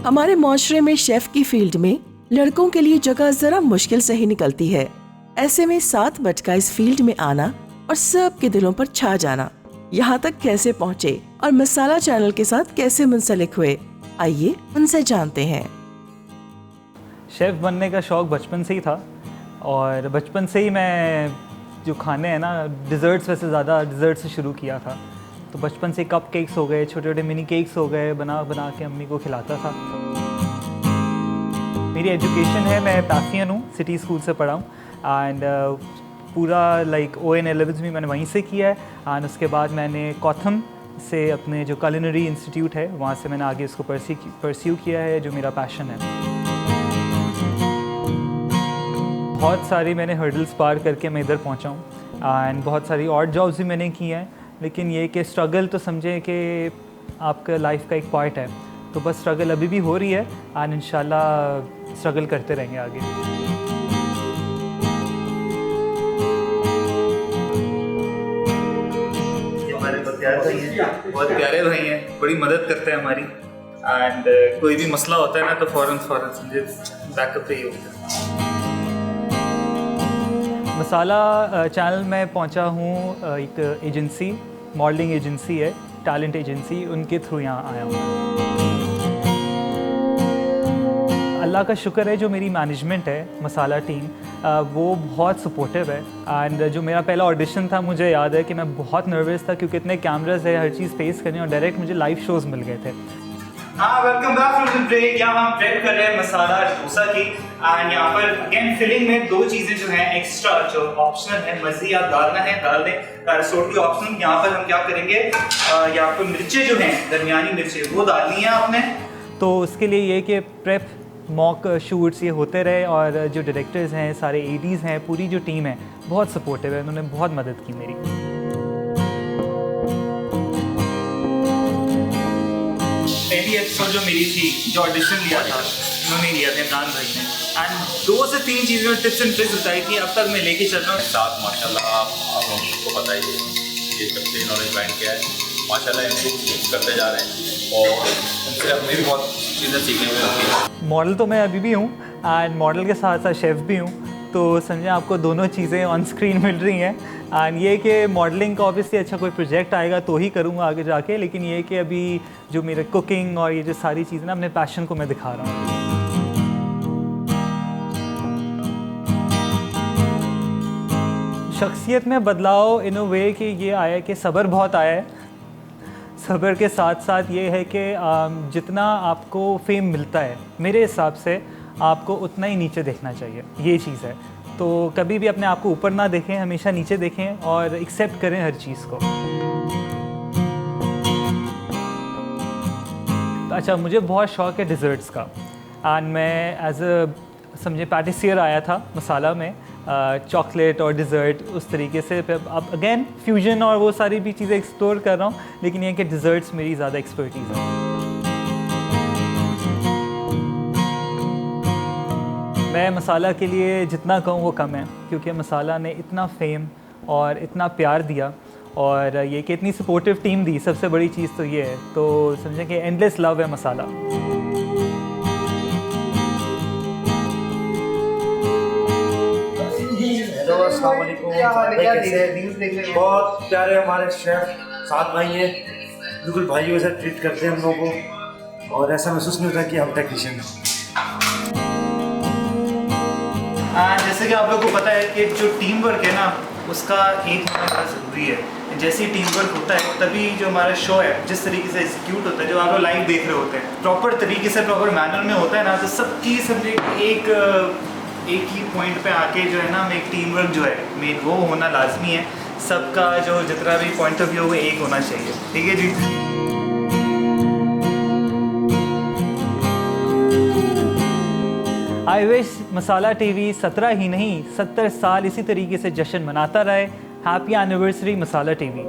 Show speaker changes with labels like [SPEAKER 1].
[SPEAKER 1] हमारे माशरे में शेफ की फील्ड में लड़कों के लिए जगह जरा मुश्किल से ही निकलती है। ऐसे में 7 बज इस फील्ड में आना और सबके दिलों पर छा जाना, यहाँ तक कैसे पहुँचे और मसाला चैनल के साथ कैसे मुंसलिक हुए, आइए उनसे जानते हैं।
[SPEAKER 2] शेफ़ बनने का शौक़ बचपन से ही था और बचपन से ही मैं जो खाने हैं ना, डिज़र्ट्स वैसे ज़्यादा डिज़र्ट से शुरू किया था। तो बचपन से कप केक्स हो गए, छोटे छोटे मिनी केक्स हो गए, बना बना के अम्मी को खिलाता था। मेरी एजुकेशन है, मैं पैसियन हूँ, सिटी स्कूल से पढ़ा हूँ एंड पूरा लाइक ON11 भी मैंने वहीं से किया है एंड उसके बाद मैंने कॉथम से अपने जो कुलिनरी इंस्टीट्यूट है वहाँ से मैंने आगे उसको परस्यू किया है, जो मेरा पैशन है। बहुत सारी मैंने हर्डल्स पार करके मैं इधर पहुँचा हूँ एंड बहुत सारी और जॉब्स भी मैंने की हैं, लेकिन ये कि स्ट्रगल तो समझें कि आपका लाइफ का एक पार्ट है। तो बस स्ट्रगल अभी भी हो रही है एंड इंशाल्लाह स्ट्रगल करते रहेंगे आगे।
[SPEAKER 3] हमारे बहुत प्यारे भाई हैं, बड़ी मदद करते हैं हमारी एंड कोई भी मसला होता है ना तो फ़ौरन समझे बैकअप पे ही होता है।
[SPEAKER 2] मसाला चैनल में पहुंचा हूँ एक एजेंसी, मॉडलिंग एजेंसी है, टैलेंट एजेंसी, उनके थ्रू यहाँ आया हूँ। अल्लाह का शुक्र है जो मेरी मैनेजमेंट है, मसाला टीम, वो बहुत सपोर्टिव है एंड जो मेरा पहला ऑडिशन था, मुझे याद है कि मैं बहुत नर्वस था क्योंकि इतने कैमरास है, हर चीज़ फेस करनी और डायरेक्ट मुझे लाइव शोज़ मिल गए थे।
[SPEAKER 3] हाँ, welcome back from the break. यहाँ हम प्रेप कर रहे हैं मसाला डोसा की एंड यहाँ पर अगेन फिलिंग में 2 चीज़ें जो हैं एक्स्ट्रा, जो ऑप्शनल है, मर्जी आप डालना है डाल दें, टोटली ऑप्शनल। यहाँ पर हम क्या करेंगे, यहाँ पर मिर्चें जो हैं, दरमियानी मिर्चें, वो डालनी है आपने।
[SPEAKER 2] तो उसके लिए ये कि प्रेप मॉक शूट्स ये होते रहे और जो डायरेक्टर्स हैं, सारे ADs हैं, पूरी जो टीम है बहुत सपोर्टिव है, उन्होंने बहुत मदद की मेरी।
[SPEAKER 3] पहली एपिसोड जो मेरी थी, जो ऑडिशन लिया था, उन्होंने लिया था इमरान भाई ने एंड 2 से 3 चीज़ें टिप्स एंड ट्रिक्स बताई थी, अब तक मैं लेके चल रहा हूँ
[SPEAKER 4] साथ। माशाल्लाह आप लोगों को पता ही है ये जब से इन्होंने ज्वाइन किया है, माशाल्लाह इम्प्रूव करते जा रहे हैं और उनसे हमें भी बहुत चीज़ें सीखने को मिलती हैं।
[SPEAKER 2] मॉडल तो मैं अभी भी हूँ एंड मॉडल के साथ साथ शेफ़ भी हूँ, तो समझें आपको दोनों चीज़ें ऑन स्क्रीन मिल रही हैं एंड ये कि मॉडलिंग का ऑब्वियसली अच्छा कोई प्रोजेक्ट आएगा तो ही करूँगा आगे जाके, लेकिन ये कि अभी जो मेरे कुकिंग और ये जो सारी चीज़ें ना, अपने पैशन को मैं दिखा रहा हूँ। शख्सियत में बदलाव इन अ वे कि ये आया कि सब्र बहुत आया है। सब्र के साथ साथ ये है कि जितना आपको फेम मिलता है, मेरे हिसाब से आपको उतना ही नीचे देखना चाहिए, ये चीज़ है। तो कभी भी अपने आप को ऊपर ना देखें, हमेशा नीचे देखें और एक्सेप्ट करें हर चीज़ को। अच्छा, मुझे बहुत शौक़ है डिज़र्ट्स का एंड मैं एज अ समझे पैटिसियर आया था मसाला में, चॉकलेट और डिज़र्ट उस तरीके से। अब अगेन फ्यूजन और वो सारी भी चीज़ें एक्सप्लोर कर रहा हूँ, लेकिन ये कि डिज़र्ट्स मेरी ज़्यादा एक्सपर्टीज़ है। मैं मसाला के लिए जितना कहूँ वो कम है, क्योंकि मसाला ने इतना फेम और इतना प्यार दिया और ये कि इतनी सपोर्टिव टीम दी, सबसे बड़ी चीज़ तो ये है। तो समझें कि एंडलेस लव है मसाला।
[SPEAKER 5] हेलो, अस्सलाम वालेकुम। बहुत प्यारे हमारे शेफ 7 भाई हैं, बिल्कुल भाइयों से ट्रीट करते हैं हम लोगों को और ऐसा महसूस नहीं होता कि हम टेक्नीशियन हैं।
[SPEAKER 3] जैसे कि आप लोगों को पता है कि जो टीम वर्क है ना, उसका एक होना बड़ा ज़रूरी है। जैसे ही टीम वर्क होता है तभी जो हमारा शो है जिस तरीके से एग्जीक्यूट होता है, जो आप लोग लाइव देख रहे होते हैं, प्रॉपर तरीके से, प्रॉपर मैनर में होता है ना, तो सबकी समझे एक ही पॉइंट पे आके जो है ना, हम एक टीम वर्क जो है मेन वो होना लाजमी है। सबका जो जितना भी पॉइंट ऑफ व्यू वो एक होना चाहिए, ठीक है जी।
[SPEAKER 2] आई विश मसाला TV 17 ही नहीं 70 साल इसी तरीके से जश्न मनाता रहे। हैप्पी एनिवर्सरी मसाला TV।